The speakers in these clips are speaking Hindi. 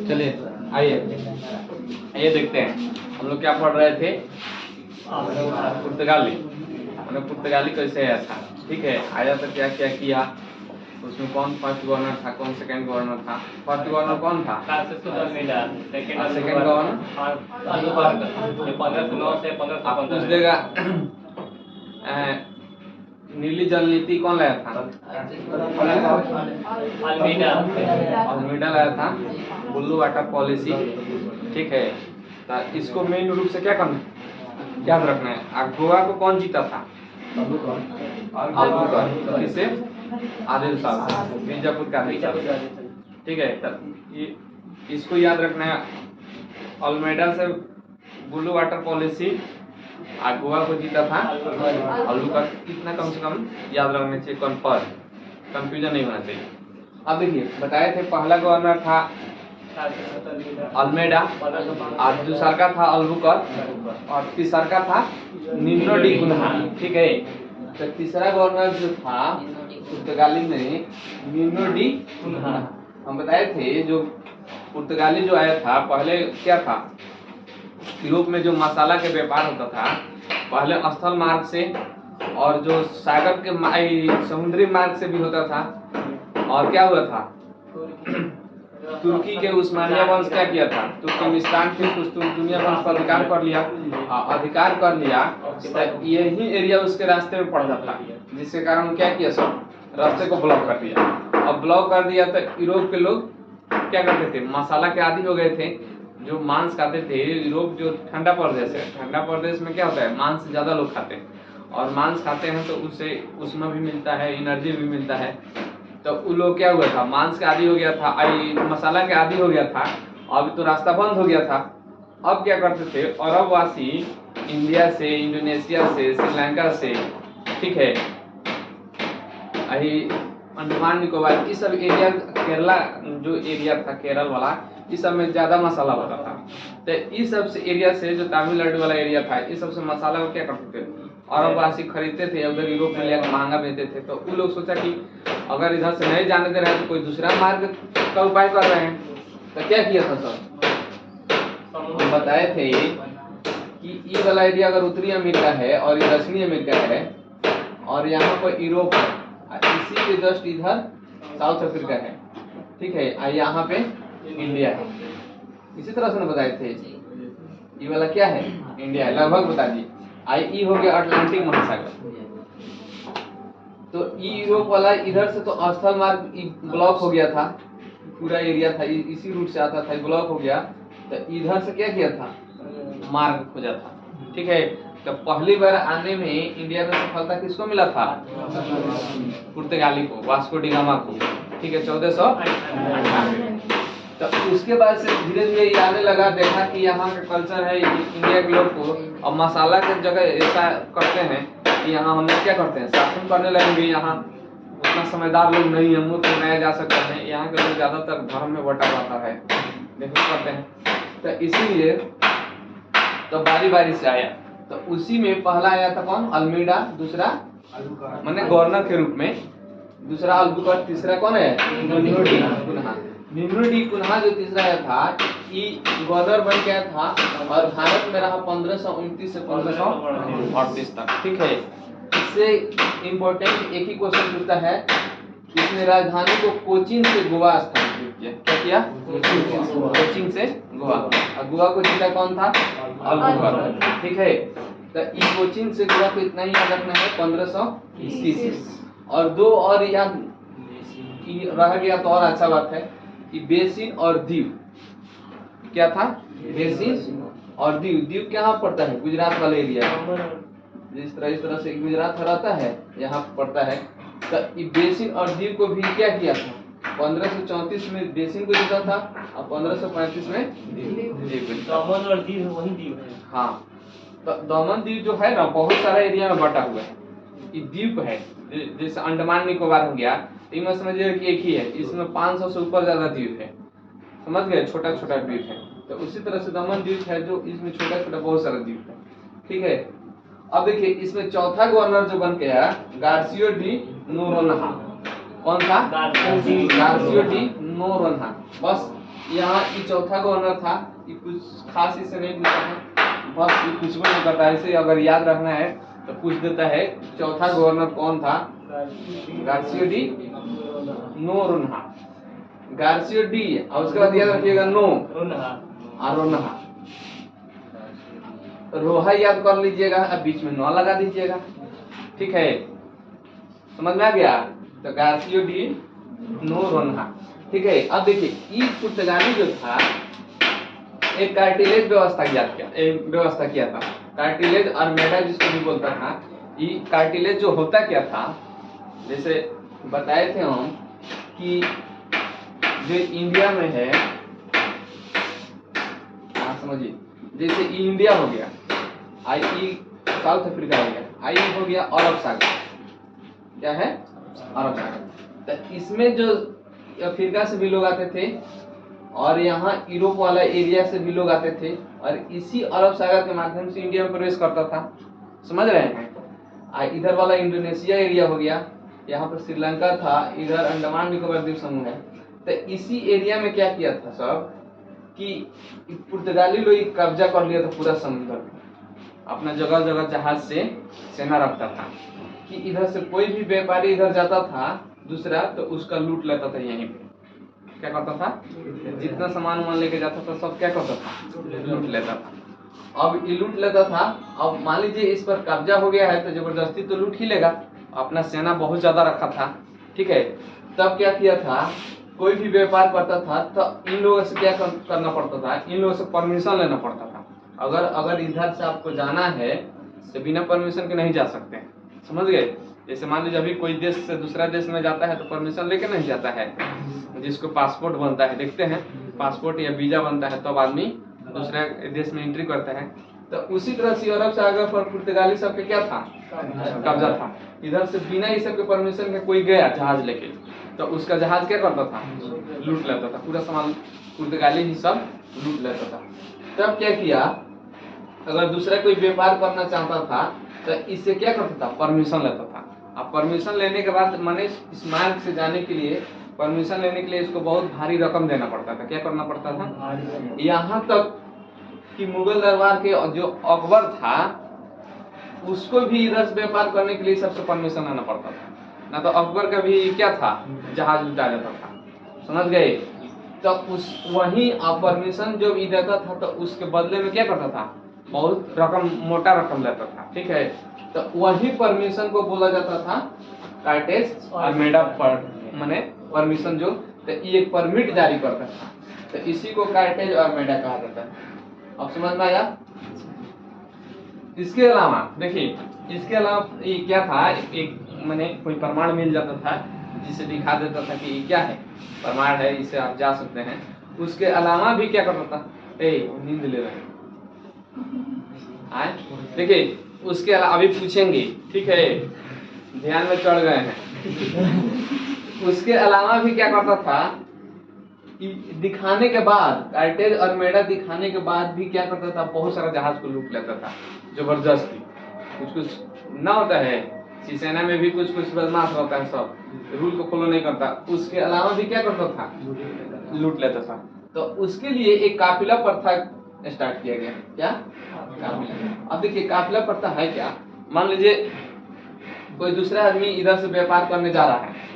चलिए आइए आइए देखते हैं हम लोग क्या पढ़ रहे थे। पुर्तगाली। हमने पुर्तगाली कैसे आया था, ठीक है। आया तो क्या क्या किया, उसमें कौन फर्स्ट गवर्नर था, कौन सेकंड गवर्नर था। फर्स्ट गवर्नर कौन था? सेकंड गवर्नर आप पूछ देगा। नीली जल नीति कौन लाया था? अल्मीडा लाया था। ब्लू वाटर पॉलिसी, ठीक है। तो इसको मेन रूप से क्या करना, याद रखना है। गोवा को कौन जीता था? अल्बुकर्क। किसे? आदिल शाह से, बीजापुर का आदिल शाह, ठीक है। तब ये इसको याद रखना है। अल्मेडा से ब्लू वाटर पॉलिसी, गोवा को जीता था अल्बुकर्क। इतना कम से कम याद रखना चाहिए, कंफ्यूजन नहीं होना चाहिए। अब देखिए बताए थे पहला गवर्नर था अल्मेडा, और दूसरा का था अल्बुकर्क, और तीसरा का था निनो डी कुन्हा, ठीक है। तो तीसरा गवर्नर जो था पुर्तगाली में निनो डी कुन्हा। हम बताए थे जो पुर्तगाली जो आया था पहले क्या था, यूरोप में जो मसाला के व्यापार होता था पहले स्थल मार्ग से, और जो सागर के समुद्री मार्ग से भी होता था। और क्या हुआ था, तुर्की के उस्मानिया वंश क्या किया था, तुर्कमेनिस्तान के कुछ दुनिया वंश पर अधिकार कर लिया। तो यही एरिया उसके रास्ते में पड़ता था, जिसके कारण क्या किया, सब रास्ते को ब्लॉक कर दिया। अब ब्लॉक कर दिया तो यूरोप के लोग क्या करते थे, मसाला के आदी हो गए थे। जो मांस खाते थे, यूरोप जो ठंडा प्रदेश है, ठंडा प्रदेश में क्या होता है, मांस ज्यादा लोग खाते हैं। और मांस खाते हैं तो उससे उष्मा भी मिलता है, एनर्जी भी मिलता है। तो उन लोग क्या हुआ था, मांस के आदी हो गया था, मसाला के आदी हो गया था। अब तो रास्ता बंद हो गया था। अब क्या करते थे, अरब वासी इंडिया से, इंडोनेशिया से, श्रीलंका से, ठीक है, अंडमान निकोबार, ये सब एरिया, केरला जो एरिया था केरल वाला, इस सब में ज्यादा मसाला होता था। तो इस सब से एरिया से, जो तमिलनाडु वाला एरिया था, इस सब से मसाला को क्या करते थे, अरब वासी खरीदते थे, उधर यूरोप में लेकर महंगा बेचते थे। तो उन लोग सोचा कि अगर इधर से नहीं जाने दे रहे हैं तो कोई दूसरा मार्ग का उपाय कर रहे हैं। तो क्या किया था सब, हम बताए थे कि ये वाला एरिया अगर उत्तरी अमेरिका है और ये दक्षिणी अमेरिका है, और यहाँ पर यूरोप है, इसी के जस्ट इधर साउथ अफ्रीका है, ठीक है। यहाँ पे इंडिया है। इसी तरह से बताए थे, ये वाला क्या है, इंडिया है, लगभग बता दिए। ई हो गया अटलांटिक महासागर। तो यूरोप वाला इधर से तो स्थल मार्ग ब्लॉक हो गया था, पूरा एरिया था इसी रूट से आता था, ब्लॉक हो गया। तो इधर से क्या किया था, मार्ग खोजा था, ठीक है। तो पहली बार आने में इंडिया में सफलता किसको मिला था, पुर्तगाली को, वास्को डी गामा को, ठीक है, 1498। तो उसके बाद से धीरे धीरे ये आने लगा, देखा कि यहाँ का कल्चर है इंडिया के लोग को, और मसाला के जगह ऐसा करते हैं कि यहाँ हम क्या करते हैं, शासन करने लगेंगे। यहाँ उतना समझदार लोग नहीं है, मुफ्त में नया जा सकते हैं। यहाँ के लोग ज्यादातर धर्म में बटा रहता है, देखो करते हैं। तो इसीलिए तो बारी बारी से आया। तो उसी में पहला आया था कौन, अल्मीडा, दूसरा माने गवर्नर के रूप में, दूसरा अल्बुकर्क, तीसरा कौन है, निनो डी कुन्हा। निनो डी कुन्हा जो तीसरा आया था, ये गवर्नर बन गया था और भारत में रहा 1529 से 1538 तक, ठीक है। इससे इम्पोर्टेंट एक ही क्वेश्चन पूछता है, इसने राजधानी को कोचीन से गोवा स्थानांतरित किया। क्या किया, कोचीन से गोवा। और गोवा को जीता कौन था, अल्बुकर्क, ठीक है। तो इस कोचीन से गोवा को इतना ही याद रखना है, 1530। और दो और याद रह गया तो और अच्छा बात है कि बेसिन और दीव, क्या था, बेसिन और दीव। दीव कहाँ पड़ता है, गुजरात वाले एरिया, जिस तरह इस तरह से गुजरात रहता है, यहाँ पड़ता है। तो ये बेसिन और दीव को भी क्या किया था, 1534 में बेसिन को जीता था और 1535 में दीव को जीता। दमन और दीव वही दीव है। हाँ, तो दमन दीव जो है ना, बहुत सारा एरिया में बटा हुआ है। ये द्वीप है, जैसे अंडमान निकोबार हो गया, इनमें समझिए कि एक ही है, इसमें 500 से ऊपर ज्यादा द्वीप है, समझ गए, छोटा छोटा द्वीप है। तो उसी तरह से दमन द्वीप है, जो इसमें छोटा छोटा बहुत सारा द्वीप है, ठीक है। अब देखिए इसमें चौथा गवर्नर जो बन गया, गार्सियो डी नोरोन्हा। कौन था, गार्सियो डी नो रन्हा। बस यहाँ ये चौथा गवर्नर था, ये कुछ खास इससे नहीं पूछा है, बस ये कुछ भी नहीं करता है। इसे अगर याद रखना है तो पूछ देता है चौथा गवर्नर कौन था, गार्सियो डी नोरोन्हा, गार्सियो डी, और उसके बाद याद रखिएगा नो रोन्हा, रोहा याद कर लीजिएगा, अब बीच में नौ लगा दीजिएगा, ठीक है, समझ में आ गया। तो गार्सियो डी नोरोन्हा, ठीक है। अब देखिए ये पुर्तगाली जो था एक कार्टिलेज व्यवस्था किया था, कार्टिलेज आर्मेडा जिसको भी बोलता था। ये कार्टिलेज जो होता क्या था, जैसे बताए थे हम कि जो इंडिया में है, समझिए, जैसे इंडिया हो गया, आई साउथ अफ्रीका हो गया, आई हो गया अरब सागर, क्या है अरब सागर। तो इसमें जो अफ्रीका से भी लोग आते थे और यहाँ यूरोप वाला एरिया से भी लोग आते थे, और इसी अरब सागर के माध्यम से इंडिया में प्रवेश करता था, समझ रहे हैं। इधर वाला इंडोनेशिया एरिया हो गया, यहाँ पर श्रीलंका था, इधर अंडमान निकोबार द्वीप समूह है। तो इसी एरिया में क्या किया था सब कि पुर्तगाली लोग कब्जा कर लिया था पूरा समुद्र में, अपना जगह जगह जहाज से सेना रखता था कि इधर से कोई भी व्यापारी इधर जाता था दूसरा, तो उसका लूट लेता था। यहीं पे क्या करता था, जितना सामान वामान लेके जाता था सब क्या करता था, लूट लेता था। अब ये लूट लेता था, अब मान लीजिए इस पर कब्जा हो गया है तो जबरदस्ती तो लूट ही लेगा, अपना सेना बहुत ज्यादा रखा था, ठीक है। तब क्या किया था, कोई भी व्यापार करता था तो इन लोगों से क्या करना पड़ता था, इन लोगों से परमिशन लेना पड़ता था। अगर इधर से आपको जाना है तो बिना परमिशन के नहीं जा सकते, समझ गए। जैसे मान लीजिए अभी कोई देश से दूसरा देश में जाता है तो परमिशन लेके नहीं जाता है, जिसको पासपोर्ट बनता है, देखते हैं पासपोर्ट या वीजा बनता है तब तो आदमी दूसरे देश में एंट्री करता है। तो उसी तरह से अरब सागर पर पुर्तगाली सब के क्या था, कब्जा था। इधर से बिना इस सब के परमिशन के कोई गया जहाज लेके, तो उसका जहाज क्या करता था, लूट लेता था, पूरा सामान पुर्तगाली ही सब लूट लेता था। तब क्या किया, अगर दूसरा कोई व्यापार करना चाहता था तो इससे क्या करता था, परमिशन लेता था। अब परमिशन लेने के बाद माने इस मार्ग से जाने के लिए, परमिशन लेने के लिए इसको बहुत भारी रकम देना पड़ता था। क्या करना पड़ता था, यहाँ तक कि मुगल दरबार के जो अकबर था उसको भी इधर से व्यापार करने के लिए सबसे परमिशन लेना पड़ता था, ना तो अकबर का भी क्या था, जहाज लुटा जाता था, समझ गए। तो उस वही परमिशन जो भी देता था तो उसके बदले में क्या करता था, बहुत रकम, मोटा रकम लेता था, ठीक है। तो वही परमिशन को बोला जाता था कार्टेज आर्मेडा पर, माने परमिशन जो, तो ये एक परमिट जारी करता था, तो इसी को कार्टेज आर्मेडा कहा जाता है। अब समझ में आया। इसके अलावा देखिए, इसके अलावा ये क्या था, एक माने कोई प्रमाण मिल जाता था जिसे दिखा देता था कि ये क्या है, प्रमाण है, इसे आप जा सकते हैं। उसके अलावा भी क्या करता था, नींद ले रहे हैं, देखिए उसके अलावा अभी पूछेंगे, ठीक है, ध्यान में चढ़ गए हैं। उसके अलावा भी क्या करता था, दिखाने के बाद, कार्टेज आर्मेडा दिखाने के बाद भी क्या करता था, बहुत सारा जहाज को लूट लेता था जबरदस्ती। कुछ ना होता है, सेना में भी कुछ बदमाश होता है, सब रूल को फॉलो नहीं करता। उसके अलावा भी क्या करता था, लूट लेता था। तो उसके लिए एक काफिला प्रथा स्टार्ट किया गया। क्या काफिला? अब देखिए काफिला प्रथा है क्या, मान लीजिए कोई दूसरा आदमी इधर से व्यापार करने जा रहा है।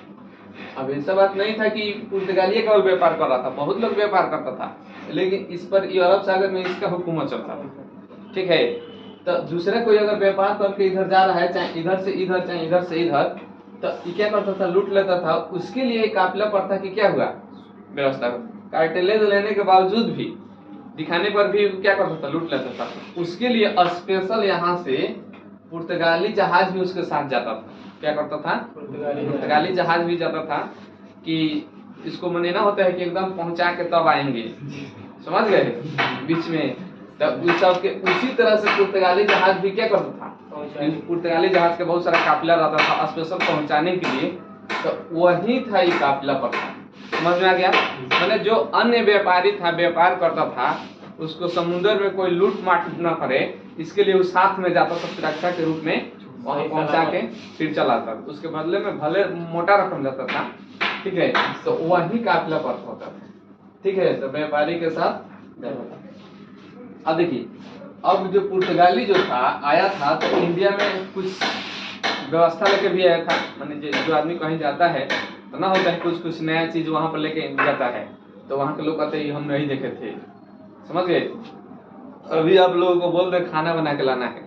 अब ऐसा बात नहीं था कि पुर्तगाली केवल व्यापार कर रहा था, बहुत लोग व्यापार करता था, लेकिन इस पर अरब सागर में इसका हुकूमत चलता था, ठीक है। तो दूसरा कोई अगर व्यापार करके इधर जा रहा है, चाहे इधर से इधर चाहे इधर से इधर, तो ये क्या करता था, लूट लेता था। उसके लिए काफिला प्रथा की क्या हुआ व्यवस्था, कार्टेलेज लेने के बावजूद भी, दिखाने पर भी क्या करता था, लूट लेता था। उसके लिए स्पेशल यहाँ से पुर्तगाली जहाज भी उसके साथ जाता था। क्या करता था, पुर्तगाली जहाज भी जाता था कि इसको महीना होता है कि एकदम पहुंचा के तब आएंगे, समझ गए, बीच में। तब उस सब के उसी तरह से पुर्तगाली जहाज भी क्या करता था, पुर्तगाली जहाज के बहुत सारा काफिला रहता था स्पेशल पहुंचाने के लिए। तो वही था ये काफिला प्रथा, समझ में आ गया। मैंने जो अन्य व्यापारी था, व्यापार करता था, उसको समुद्र में कोई लूट माट न करे, इसके लिए वो साथ में जाता था सुरक्षा के रूप में, वहां पहुंचा के फिर चला था। उसके बदले में भले मोटा रकम जाता था, ठीक है, तो वही काफिला पर होता था, ठीक है, तो व्यापारी के साथ व्यापार। अब देखिए, अब जो पुर्तगाली जो था आया था तो इंडिया में कुछ व्यवस्था लेके भी आया था, माने जो आदमी कहीं जाता है तो ना होता है कुछ नया चीज वहां पर लेके जाता है, तो वहां के लोग कहते हैं हम नहीं देखे थे, समझ गए। अभी आप लोगों को बोल रहे खाना बना के लाना है,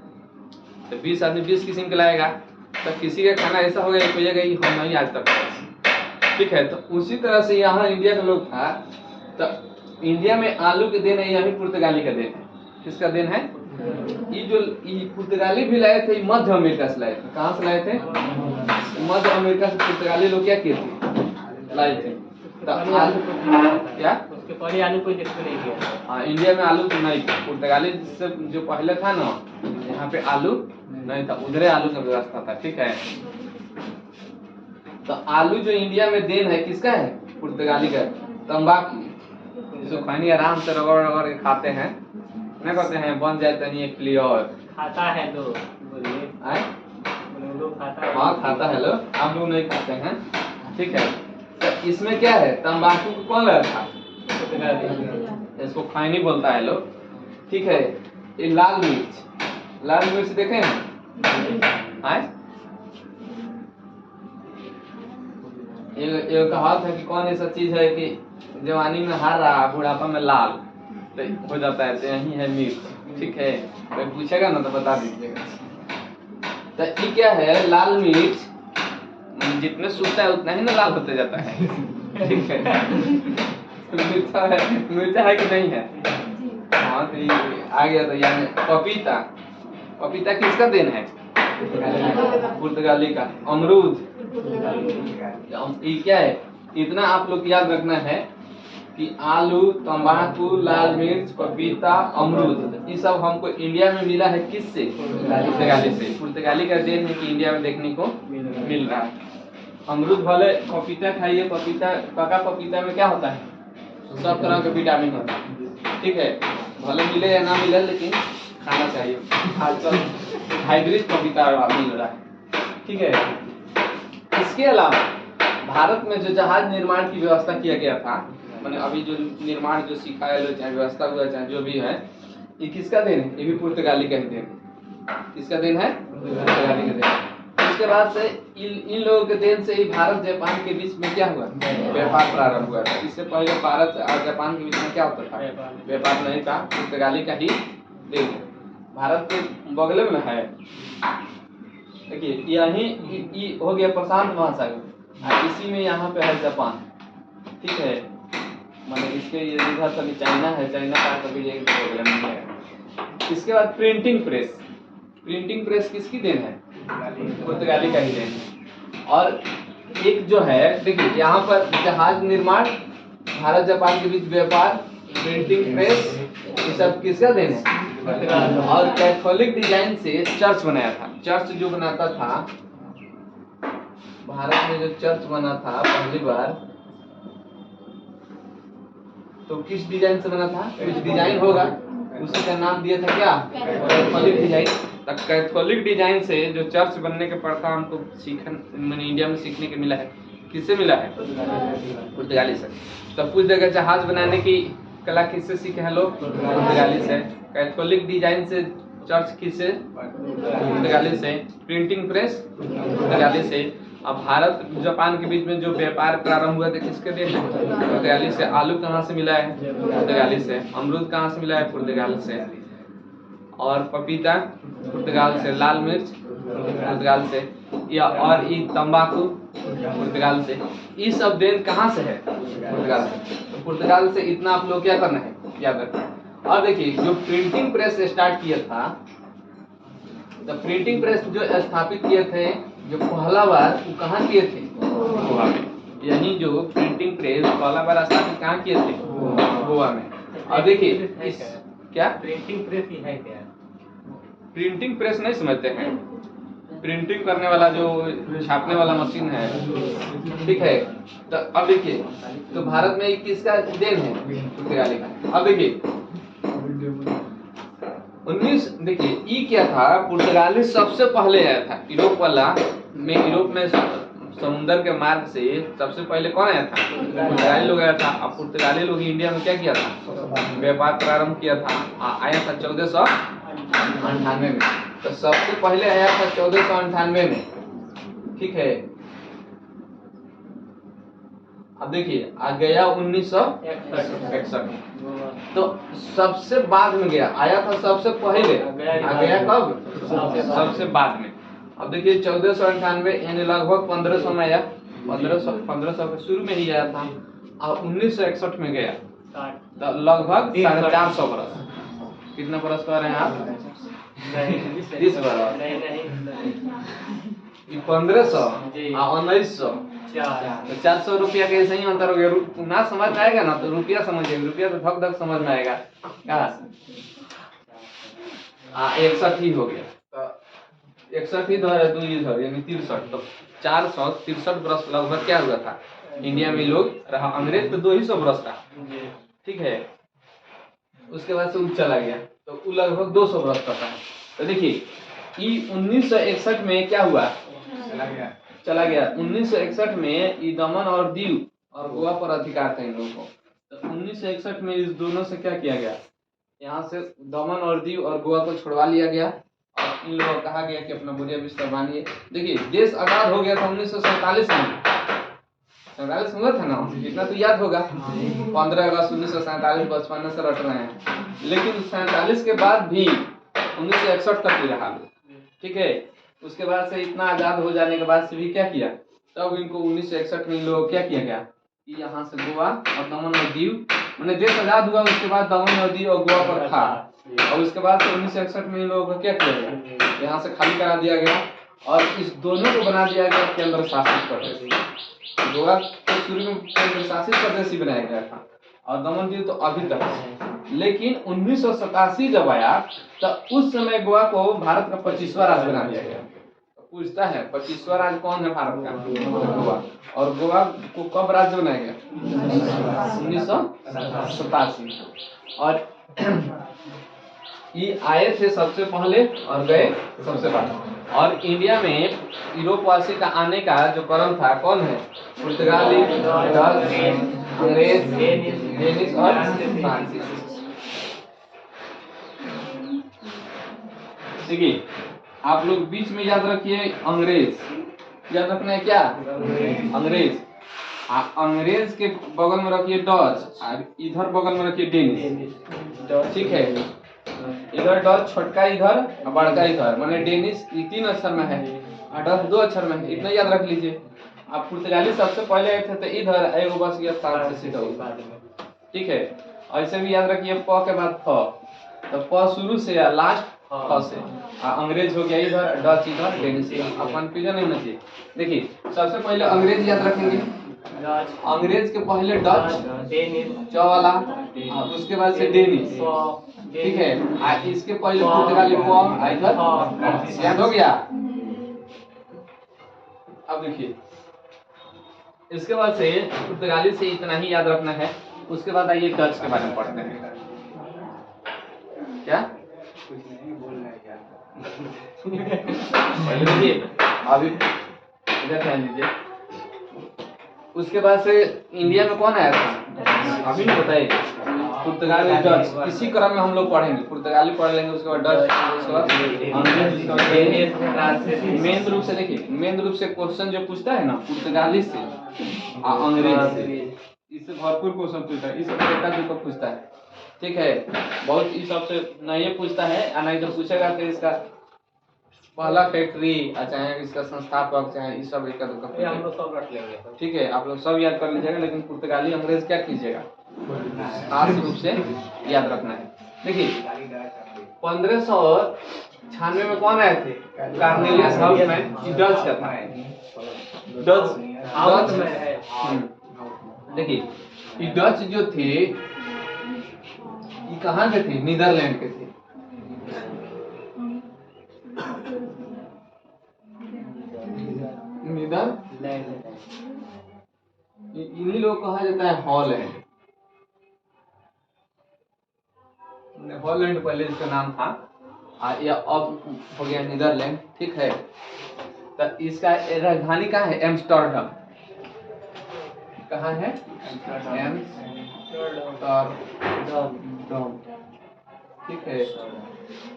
तो 20 आदमी 20 किस्म के लाएगा, तो किसी का खाना ऐसा हो गया कि हम नहीं आज तक, ठीक है। तो उसी तरह से यहाँ इंडिया का लोग था, तो इंडिया में आलू के देन है, यही पुर्तगाली का देन है। किसका देन है? ये पुर्तगाली भी लाए थे, मध्य अमेरिका से लाए थे। कहाँ से लाए थे? मध्य अमेरिका से पुर्तगाली लोग क्या किए थे? लाए थे। तो क्या उसके पहले आलू कोई देखते नहीं किया। हाँ, इंडिया में आलू तो नहीं था, पुर्तगाली से जो पहले था ना, यहाँ पे आलू नहीं था, उधरे आलू का व्यवस्था था, ठीक है। तो आलू जो इंडिया में देन है किसका है? पुर्तगाली का। तंबाकू जिसको खैनी आराम से रगड़ रगड़ के खाते हैं, ना कहते हैं बन जाए तनी एक क्लियर खाता है तो बोलिए, आए लोग खाता है। हाँ खाता है लोग, आप लोग नहीं खाते हैं, ठीक है। तो इसमें क्या है? तंबाकू को कौन लगा था? इसको खैनी बोलता है लोग, ठीक है। ये लाल मिर्च देखे हैं? आए ये कहावत है कि कौन ऐसा चीज है कि जवानी में हरा बुढ़ापा में लाल तो हो जाता है, तो यही है मिर्च, ठीक है। कोई पूछेगा ना तो बता दीजिएगा। तो ये क्या है? लाल मिर्च जितने सूखता है उतना ही ना लाल होते जाता है, ठीक है। मिर्चा है कि नहीं है? हाँ, तो ये आ गया। तो यानी पपीता किसका देन है? पुर्तगाली का। अमरूद ये क्या है? इतना आप लोग याद रखना है कि आलू, तंबाकू, लाल मिर्च, पपीता, अमरूद, ये सब हमको इंडिया में मिला है किससे? पुर्तगाली से। पुर्तगाली का देन है कि इंडिया में देखने को मिल रहा है। अमरूद भले पपीता खाइए, पका पपीता में क्या होता है? सब तरह के विटामिन होता है, ठीक है। भले मिले या ना मिले लेकिन खाना चाहिए। आजकल हाइब्रिड पपीता मिल रहा है, ठीक है। इसके अलावा भारत में जो जहाज निर्माण की व्यवस्था किया गया था, मैंने अभी जो निर्माण जो सिखाया लो, चाहे व्यवस्था हुआ चाहे जो भी है, ये किसका देन है? ये भी पुर्तगाली का ही देन है। किसका देन है? पुर्तगाली का देन। उसके बाद से इन लोगों के देन से ही भारत जापान के बीच में क्या हुआ? व्यापार प्रारंभ हुआ था। इससे पहले भारत और जापान के बीच में क्या होता था? व्यापार नहीं था, पुर्तगाली का ही देन है। भारत के बगल में है, देखिए यही हो गया प्रशांत महासागर, इसी में यहाँ पे है जापान, ठीक है। माने इसके इधर कभी चाइना है, चाइना का कभी एक प्रॉब्लम नहीं है। इसके बाद प्रिंटिंग प्रेस किसकी देन है? पुर्तगाली का ही देन है। और एक जो है देखिए यहाँ पर जहाज निर्माण, भारत जापान के बीच व्यापार, प्रिंटिंग प्रेस, ये सब किसका देन है? और कैथोलिक डिजाइन से चर्च बनाया था। चर्च जो बनाता था भारत में, जो चर्च बना था पहली बार, तो किस डिजाइन से बना था? कुछ डिजाइन होगा, उसी का नाम दिया था क्या? Catholic design. कैथोलिक डिजाइन से जो चर्च बनने के प्रथा हमको मैंने इंडिया में सीखने के मिला है, किससे मिला है? पुर्तगाली से। तो कुछ जगह जहाज बनाने की कला किससे सीखे हैं लोग? पुर्तगाली से। कैथोलिक डिजाइन से चर्च किससे? पुर्तगाली से। प्रिंटिंग प्रेस पुर्तगाली से। अब भारत जापान के बीच में जो व्यापार प्रारंभ हुआ था किसके देन है? पुर्तगाली से। आलू कहाँ से मिला है? पुर्तगाली से। अमरूद कहाँ से मिला है? पुर्तगाल से। और पपीता पुर्तगाल से। लाल मिर्च पुर्तगाल से, या और ये तंबाकू पुर्तगाल से। ये सब देन कहाँ से है? पुर्तगाल से। तो पुर्तगाल से इतना आप लोग क्या करना है? याद रखना। और देखिए जो प्रिंटिंग प्रेस स्टार्ट किया था, तो प्रिंटिंग प्रेस जो स्थापित किए थे जो पहला बार, वो कहाँ किए थे? गोवा में। यानी जो प्रिंटिंग प्रेस पहला बार स्थापित कहाँ किए थे? गोवा में। और देखिए इस क्या प्रिंटिंग प्रेस ही है क्या? प्रिंटिंग प्रेस नहीं समझते हैं? प्रिंटिंग करने वाला जो छापने वाला मशीन है, ठीक है। तो अब देखिए, तो भारत में किसका देन है? पुर्तगाली का। अब देखिए 19 देखिए ये क्या था? पुर्तगाली सबसे पहले आया था यूरोप वाला में, यूरोप में समुद्र के मार्ग से सबसे पहले कौन आया था? पुर्तगाली लोग आया था। अब पुर्तगाली लोग इंडिया में क्या किया था? व्यापार प्रारंभ किया था। आया था 1498 में। तो सबसे पहले आया था 1498 में, ठीक है। अब देखिए आ गया 1961 में। तो सबसे बाद में गया, आया था सबसे पहले, आ गया कब? सबसे बाद में। अब देखिए 1498 यानी लगभग 1500 में आया। 1500 के शुरू में ही आया था और 1961 में गया। तो लगभग 450 बरस। कितना बरस कह रहे हैं आप? 30 बरस। ये 1500 और 1900, तो 400 रुपया के ऐसे ही अंतर हो गया। ना समझ में आएगा ना तो रुपया समझिए, रुपया तो धक धक समझ में आएगा क्या? 61 ही हो गया। तो 61 ही धर 2 इधर यानी 63। तो 463 बरस लगभग क्या हुआ था इंडिया में लोग रहा। अंग्रेज तो 200 बरस था, ठीक है। उसके बाद से वो चला गया तो वो लगभग 200 बरस का था। तो देखिए ये 1961 में क्या हुआ? चला गया। 1961 में ये दमन और दीव और गोवा पर अधिकार था इन लोगों को। तो 1961 में इस दोनों से क्या किया गया? यहाँ से दमन और दीव और गोवा को छुड़वा लिया गया और इन लोगों को कहा गया कि अपना बोरिया बिस्तर बांधिए। देखिए देश आजाद हो गया था 1947 में। 47 में हुआ था ना, इतना तो याद होगा। 15 अगस्त 1947 बचपन से रट रहे हैं। लेकिन 47 के बाद भी 1961 तक ही रहा, ठीक है। उसके बाद से इतना आजाद हो जाने के बाद से भी क्या किया? तब इनको 1961 में इन लोगों को क्या किया गया कि यहाँ से गोवा और दमन और दीव, मैंने देश आजाद हुआ उसके बाद दमन और दीव और गोवा पर था। और उसके बाद से 1961 में इन लोगों को क्या किया गया? यहाँ से खाली करा दिया गया और इस दोनों को बना दिया गया केंद्र शासित प्रदेश। गोवा को शुरू में केंद्र शासित प्रदेश ही बनाया गया था और दमन दीव तो अभी तक है। लेकिन 1987 जब आया तो उस समय गोवा को भारत का 25वां राज्य बना दिया गया। पूछता है 25वां राज्य कौन है भारत का? गोवा। और गोवा को कब राज्य बनाया गया? 1987। और ये आए थे सबसे पहले और गए सबसे बाद। और इंडिया में यूरोपवासी का आने का जो क्रम था कौन है? पुर्तगाली, डच, अंग्रेज, डेनिश और फ्रांसीसी। देखिए आप लोग बीच में याद रखिए अंग्रेज, याद रखना है क्या? अंग्रेज। अंग्रेज के बगल में रखिए डच और इधर बगल में रखिए डेनिश, ठीक है। इधर डच छोटका इधर और बड़का इधर, माने डेनिश 3 अक्षर में है और डच 2 अक्षर में है, इतना याद रख लीजिए। आप पुर्तगाली सबसे पहले आए थे तो इधर एगो बच गया फ्रांसीसी, ठीक है। ऐसे भी याद रखिए प के बाद फ, तो प शुरू से या लास्ट फ से। अंग्रेज हो गया इधर, डच इधर, डेनिश इधर। अब कंफ्यूजन नहीं होना चाहिए। देखिए सबसे पहले अंग्रेज याद रखेंगे। अंग्रेज के पहले डच च वाला, उसके बाद से डेनिश, ठीक है। इसके पहले पुर्तगाली प, इधर याद हो गया। अब देखिए इसके बाद से पुर्तगाली से इतना ही याद रखना है। उसके बाद आइए डच के बारे में पढ़ते हैं। क्या पहले देखिए अभी इधर ध्यान दीजिए। उसके बाद से इंडिया में कौन आया था अभी बताइए? पुर्तगाली, डच, इसी क्रम में हम लोग पढ़ेंगे। पुर्तगाली पढ़ लेंगे, उसके बाद डच, उसके बाद अंग्रेज। मेन रूप से देखिए, मेन रूप से क्वेश्चन जो पूछता है ना पुर्तगाली से अंग्रेज से, इससे भरपूर क्वेश्चन पूछता है। इस तरीका जो पूछता है, ठीक है। बहुत इस सबसे नहीं पूछता है या नहीं तो पूछेगा तो इसका पहला फैक्ट्री, चाहे इसका संस्थापक, चाहे इस सब एक हम लोग सब रख लेंगे, ठीक है। आप लोग सब याद कर लीजिएगा। लेकिन पुर्तगाली अंग्रेज क्या कीजिएगा खास रूप से याद रखना है। देखिए 1596 में कौन आए थे? कार्नेलियस हाउसमैन, डच का था। डच में है। देखिए ये डच जो थे ये कहाँ के थे? नीदरलैंड के थे। नीदरलैंड, इन्हीं लोग कहा जाता है हॉलैंड। हॉलैंड पहले इसका नाम था, या अब हो गया नीदरलैंड, ठीक है। तो इसका राजधानी कहाँ है? एम्स्टर्डम। कहाँ है? एम्स्टर्डम। ठीक है,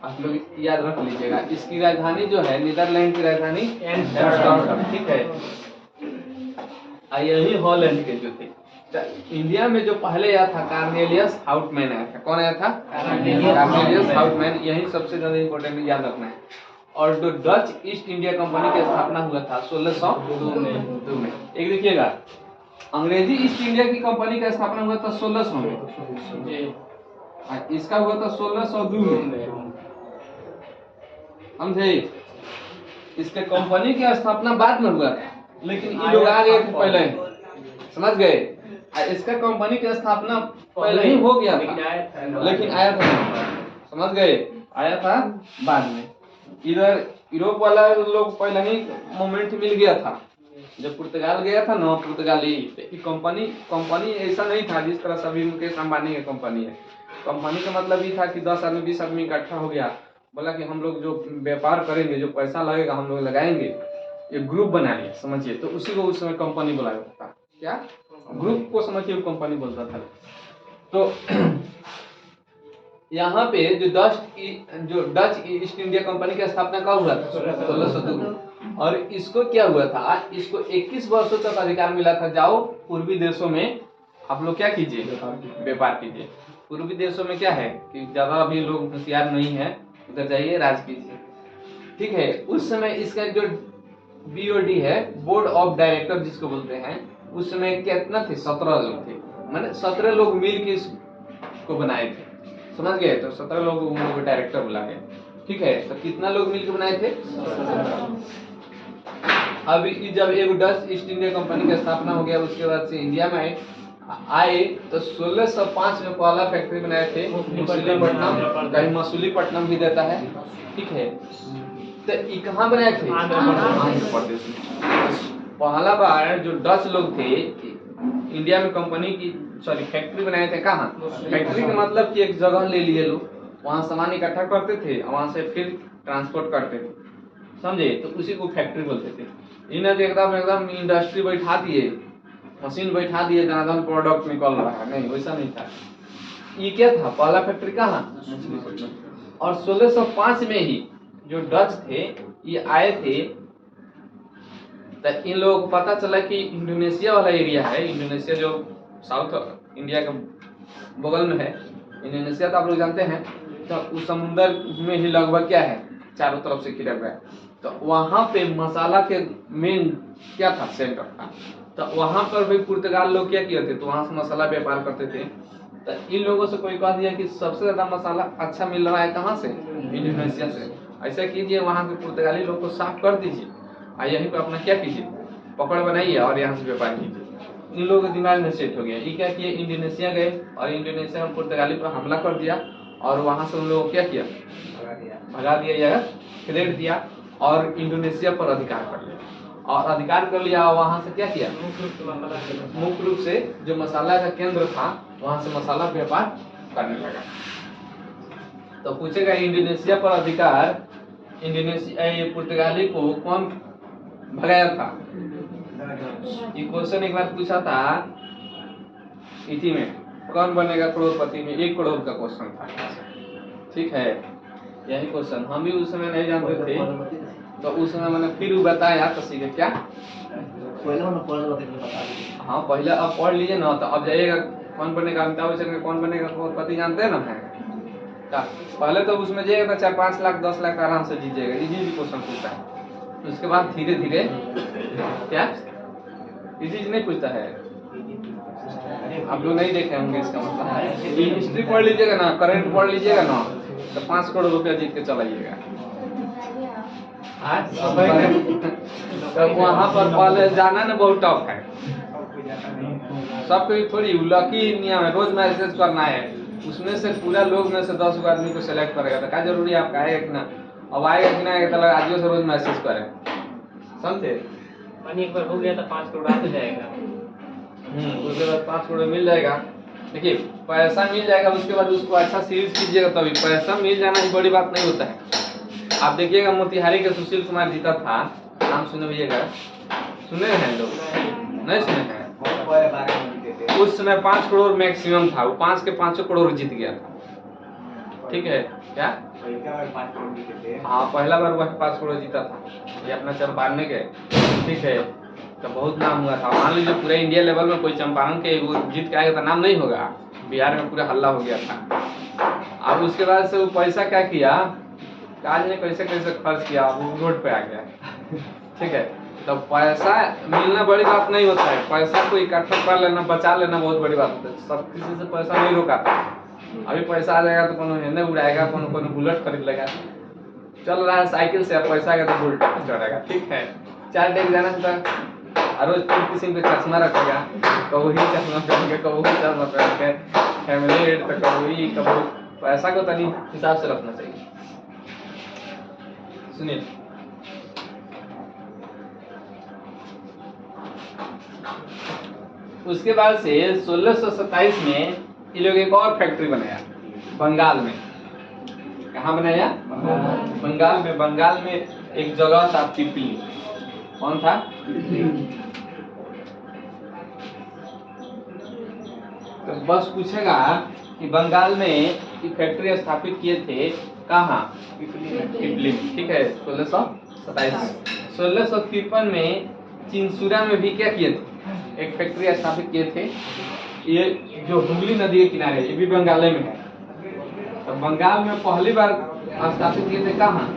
आप लोग याद रख लीजिएगा। इसकी राजधानी जो है, नीदरलैंड की राजधानी एम्स्टर्डम। ठीक है, यही हॉलैंड के जो थे। तो इंडिया में जो पहले आया था कार्नेलियस हाउटमैन आया था। कौन आया था? Cornelius Houtman. यही सबसे ज्यादा इंपॉर्टेंट याद रखना है। और जो डच ईस्ट इंडिया कंपनी की स्थापना हुआ था 1602 में। एक देखिएगा, अंग्रेजी ईस्ट इंडिया की कंपनी का स्थापना हुआ था 1600 में, इसका हुआ था 1602 में। समझे? इसके कंपनी की स्थापना बाद में हुआ था, लेकिन ये लोग आ गए थे पहले। समझ गए? इसका कंपनी की स्थापना पहले ही हो गया था, लेकिन आया था नहीं। समझ गए? आया था बाद में। इधर यूरोप वाला लोग पहले ही मोमेंट मिल गया था। जब पुर्तगाल गया था ना, पुर्तगाली कंपनी ऐसा नहीं था जिस तरह सभी मुकेश अंबानी की कंपनी है। कंपनी का मतलब ये था कि 10 आदमी 20 आदमी इकट्ठा हो गया, बोला कि हम लोग जो व्यापार करेंगे, जो पैसा लगेगा हम लोग लगाएंगे, एक ग्रुप बना लिया। समझिए, तो उसी को उस समय कंपनी बुलाया जाता था। क्या? ग्रुप को समझिए कंपनी बोलता था। तो यहाँ पे जो डच ईस्ट इंडिया कंपनी की स्थापना कब हुआ था? 1602। और इसको क्या हुआ था? इसको 21 वर्षों तक अधिकार मिला था। जाओ पूर्वी देशों में आप लोग क्या कीजिए? व्यापार कीजिए। पूर्वी देशों में क्या है कि ज्यादा अभी लोग होशियार नहीं है, उधर जाइए, राज कीजिए। ठीक है, उस समय इसका जो BOD है, बोर्ड ऑफ डायरेक्टर जिसको बोलते हैं, उस समय कितना थे? 17 लोग थे। माने 17 लोग मिल के इसको बनाए थे। समझ गए? तो 17 लोग उन लोगों को डायरेक्टर बुला गए। ठीक है, तो कितना लोग मिलकर बनाए थे? 17। अभी जब एक डच ईस्ट इंडिया कंपनी की स्थापना हो गया, उसके बाद से इंडिया में आए तो 1605 में पहला फैक्ट्री बनाए थे मसूलीपट्टनम। कहीं मसूलीपट्टनम भी देता है। ठीक है, तो ये कहाँ बनाए थे? आंध्र प्रदेश में। पहला बार जो डच लोग थे इंडिया में कंपनी की फैक्ट्री बनाए थे। कहाँ? फैक्ट्री का मतलब कि एक जगह ले लिए लोग, वहाँ सामान इकट्ठा करते थे और वहाँ से फिर ट्रांसपोर्ट करते थे। समझे? तो उसी को फैक्ट्री बोलते थे। इन्हें एकदम इंडस्ट्री बैठा दिए, मशीन बैठा दिए, जनाधन प्रोडक्ट निकल रहा है। नहीं, वैसा नहीं था। ये क्या था? पहला फैक्ट्री कहाँ? और 1605 में ही जो डच थे ये आए थे, तो इन लोगों को पता चला कि इंडोनेशिया वाला एरिया है, इंडोनेशिया जो साउथ इंडिया के बगल में है, इंडोनेशिया तो आप लोग जानते हैं, तो उस समुद्र में ही लगभग क्या है, चारों तरफ से घिरा हुआ है। तो वहां पे मसाला के मेन क्या था? सेंटर था। तो वहां पर भी पुर्तगाल लोग क्या किए थे? तो वहां से मसाला व्यापार करते थे। तो इन लोगों से कोई कह दिया कि सबसे ज्यादा मसाला अच्छा मिल रहा है कहाँ से? इंडोनेशिया से। ऐसा कीजिए, वहां के पुर्तगाली लोग को साफ कर दीजिए और यहीं पे अपना क्या कीजिए? पकड़ बनाइए और यहाँ से व्यापार कीजिए। इन लोगों के दिमाग में सेट हो गया। ये क्या किए? इंडोनेशिया गए और इंडोनेशिया में पुर्तगाली पर हमला कर दिया और वहां से उन लोगों को क्या किया? भगा दिया या खदेड़ दिया और इंडोनेशिया पर अधिकार कर लिया। और अधिकार कर लिया और वहां से क्या किया? मुख्य रूप से जो मसाला का केंद्र था वहां से मसाला व्यापार करने लगा। तो पूछेगा इंडोनेशिया पर अधिकार, इंडोनेशिया ये पुर्तगाली को कौन भगाया था? ये क्वेश्चन एक बार पूछा था इसी में, कौन बनेगा करोड़पति में, 1 करोड़ का क्वेश्चन था। ठीक है, यही क्वेश्चन हम भी उस समय नहीं जानते थे, तो उस समय मैंने फिर बताया तो सीखे क्या। हाँ, पहले अब पढ़ लीजिए ना, तो अब जाइएगा कौन बनेगा अमिताभ बच्चन का, कौन बनेगा करोड़पति, जानते हैं ना है क्या? पहले तो उसमें जाइएगा तो 4-5 लाख 10 लाख आराम से जीजिएगा, इजी क्वेश्चन पूछता है। उसके बाद धीरे धीरे क्या इजी नहीं पूछता है। आप लोग नहीं देखे होंगे, इसका मतलब हिस्ट्री पढ़ लीजिएगा ना, करंट पढ़ लीजिएगा ना, तो 5 करोड़ रुपया जीत के चलाइएगा। तो वहाँ पर पहले जाना ना बहुत टफ है, सबको थोड़ी लकी नियम है, रोज मैसेज करना है, उसमें से पूरा लोग में से 10 आदमी को सिलेक्ट करेगा। तो क्या जरूरी है आपका आएगा कि ना, अब आएगा कि ना आएगा, तो आजियो से रोज मैसेज करें। समझे? एक बार हो गया तो 5 करोड़ आ जाएगा। उसके बाद 5 करोड़ मिल जाएगा। देखिए, पैसा मिल जाएगा, उसके बाद उसको अच्छा सीरीज कीजिएगा, तभी पैसा मिल जाना ही बड़ी बात नहीं होता है। आप देखिएगा मोतिहारी के सुशील कुमार जीता था, नाम सुने होइएगा, सुने हैं लोग, नहीं सुने हैं? उस समय 5 करोड़ मैक्सिमम था, वो 5 के 5 करोड़ जीत गया था। ठीक है क्या? हाँ, पहला बार वह 5 करोड़ जीता था, ये अपना चंपारण के। ठीक है, तो बहुत नाम हुआ था। मान लीजिए पूरे इंडिया लेवल में कोई चंपारण के वो जीत के आएगा तो नाम नहीं होगा, बिहार में पूरा हल्ला हो गया था। अब उसके बाद से वो पैसा क्या किया, काज ने कैसे कैसे खर्च किया, वो रोड पे आ गया। ठीक है, तो पैसा मिलना बड़ी बात नहीं होता है, पैसा को इकट्ठा कर लेना, बचा लेना बहुत बड़ी बात होता है। सब किसी से पैसा नहीं रोकाता। अभी पैसा आ जाएगा तो कोनो हेने उड़ाएगा, कोनो बुलेट खरीद लेगा। चल रहा है साइकिल से, अब पैसा आएगा तो बुलेट पे चढ़ेगा। ठीक है, 4 डेग जाना था, रोज 3 किस्म के चश्मा रखेगा, कभी ही चश्मा पहन के, कभी चश्मा पहन के, फैमिली तो कभी पैसा को तनी हिसाब से रखना चाहिए। सुनिए, उसके बाद से 1627 में ये लोग एक और फैक्ट्री बनाया बंगाल में। कहाँ बनाया? बंगाल में। बंगाल में एक जगह था पिपली। कौन था? तो बस पूछेगा कि बंगाल में ये फैक्ट्री स्थापित किए थे कहाँ? पिपली। ठीक है, 1627। 1653 में चिंसुरा में भी क्या किए थे? एक फैक्ट्री स्थापित किए थे। ये जो हुगली नदी के किनारे, ये भी बंगाल में है। तो बंगाल में पहली बार स्थापित किए थे कहाँ?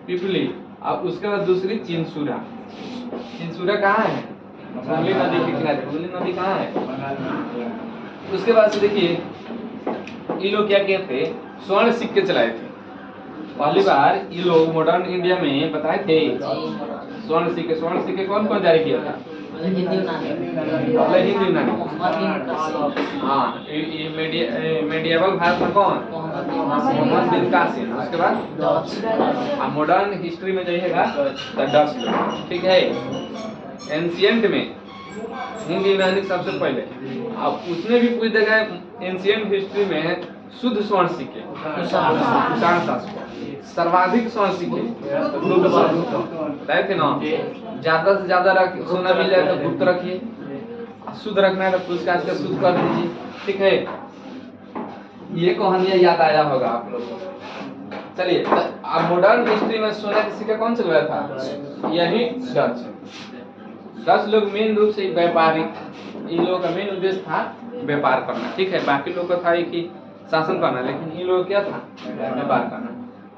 पिपली। अब उसके बाद दूसरी चिंसुरा। चिंसुरा कहाँ है? हुगली नदी के किनारे। हुगली नदी कहाँ है? उसके बाद से देखिए, ये लोग क्या किए थे? स्वर्ण सिक्के चलाए थे। पहली बार ये लोग मॉडर्न इंडिया में बताए थे स्वर्ण सिक्के। स्वर्ण सिक्के कौन कौन जारी किया था? हिंदी यूनानी। हाँ, ये मेडिएवल भारत में कौन? मोहम्मद बिन कासिम। उसके बाद मॉडर्न हिस्ट्री में जाइएगा तो डच लोग। ठीक है, एंशिएंट में हिंदी यूनानी सबसे पहले। अब उसने भी पूछ देगा एंशिएंट हिस्ट्री में शुद्ध स्वर्ण सिक्के कुषाण शासक, सर्वाधिक स्वर्ण सिक्के बताए थे ना। ज्यादा से ज्यादा सोना मिल जाए तो गुप्त रखिए, शुद्ध रखना है तो पूछताछ का शुद्ध कर दीजिए। ठीक है, ये कहानियां याद आया होगा आप लोगों को। चलिए, अब मॉडर्न हिस्ट्री में सोना का सिक्का कौन चलवाया था? यही डच। डच लोग मेन रूप से व्यापारिक, इन लोगों का मेन उद्देश्य था व्यापार करना। ठीक है, बाकी लोग का था कि शासन करना, लेकिन इन लोगों क्या था? व्यापार करना।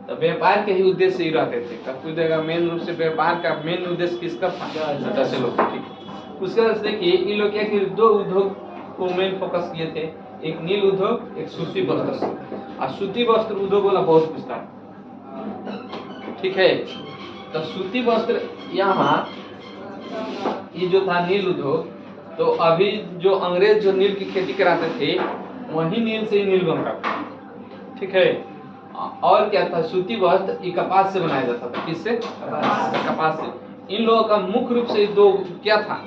तो व्यापार के ही उद्देश्य से ही रहते थे। तब पूछेगा मेन रूप से व्यापार का मेन उद्देश्य किसका था? डच लोग। ठीक, उसके बाद देखिए ये लोग क्या कि 2 उद्योग को मेन फोकस किए थे, एक नील उद्योग, एक सूती वस्त्र। और सूती वस्त्र उद्योग वाला बहुत पूछता है। ठीक है, तो सूती वस्त्र यहाँ ये जो था नील उद्योग, तो अभी जो अंग्रेज जो नील की खेती कराते थे वही नील से ही नील बनता था। ठीक है, और क्या था? सूती वस्त्र ये कपास से बनाया जाता था। किससे? कपास से। इन लोगों का मुख्य रूप से 2 क्या था?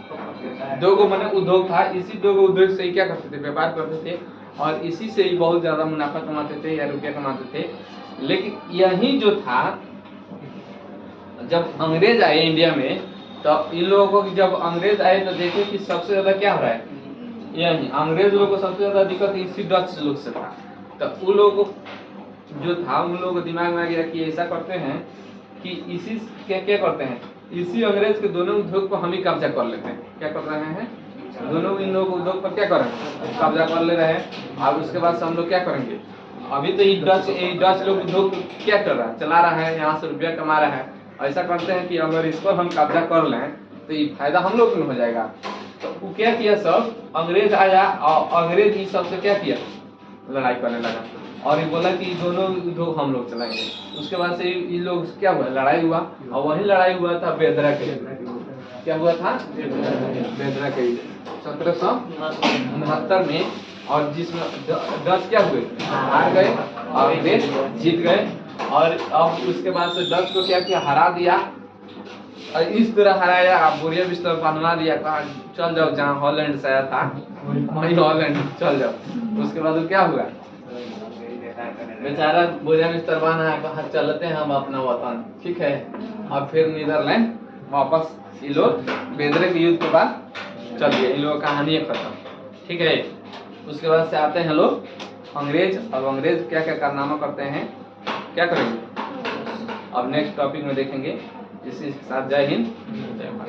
2 गो माने उद्योग था। इसी 2 गो उद्योग से ही क्या करते थे? व्यापार करते थे, और इसी से ही बहुत ज्यादा मुनाफा कमाते थे या रुपया कमाते थे। लेकिन यही जो था, जब अंग्रेज आए इंडिया में, तो इन लोगों को जब अंग्रेज आए तो देखे कि सबसे ज्यादा क्या हो रहा है? यही अंग्रेज लोगों को सबसे ज्यादा दिक्कत इसी डच लोग से था। तो उन लोगों को जो था, उन लोगों को दिमाग में आ गया कि ऐसा करते हैं कि इसी क्या करते हैं, इसी अंग्रेज के दोनों उद्योग को हम ही कब्जा कर लेते हैं। क्या कर रहे हैं? दोनों इन लोगों उद्योग पर क्या कर रहे हैं? कब्जा कर ले रहे हैं। और उसके बाद से हम लोग क्या करेंगे? अभी तो ये डच लोग उद्योग क्या कर रहा है? चला रहा है, यहाँ से रुपया कमा रहा है। ऐसा करते हैं कि अगर इस पर हम कब्जा कर लें तो ये फायदा हम लोग को हो जाएगा। तो वो क्या किया, सब अंग्रेज आया और अंग्रेज ही सबसे क्या किया? लड़ाई करने लगा, और ये बोला कि दोनों उद्योग हम लोग चलाएंगे। उसके बाद से ये लोग क्या हुआ? लड़ाई हुआ, और वही लड़ाई हुआ था बेदरा के। क्या हुआ था? बेदरा के 1769 में, और जिसमें डच क्या हुए? हार गए और अंग्रेज जीत गए। और अब उसके बाद से डच को क्या किया? हरा दिया, और इस तरह हराया, आप बोरिया बिस्तर बनवा दिया, कहा चल जाओ जहाँ हॉलैंड से आया था वही हॉलैंड चल जाओ। उसके बाद क्या हुआ? बेचारा बोरिया बिस्तर बना है, कहा चलते हैं हम अपना वतन। ठीक है, अब फिर नीदरलैंड वापस ये लोग बेंद्रे के युद्ध के बाद चल दिए, इन लोगों का कहानी है खत्म। ठीक है, उसके बाद से आते हैं लोग अंग्रेज। अब अंग्रेज क्या क्या कारनामा करते हैं, क्या करेंगे अब नेक्स्ट टॉपिक में देखेंगे। इसी के साथ जय हिंद, जय भारत।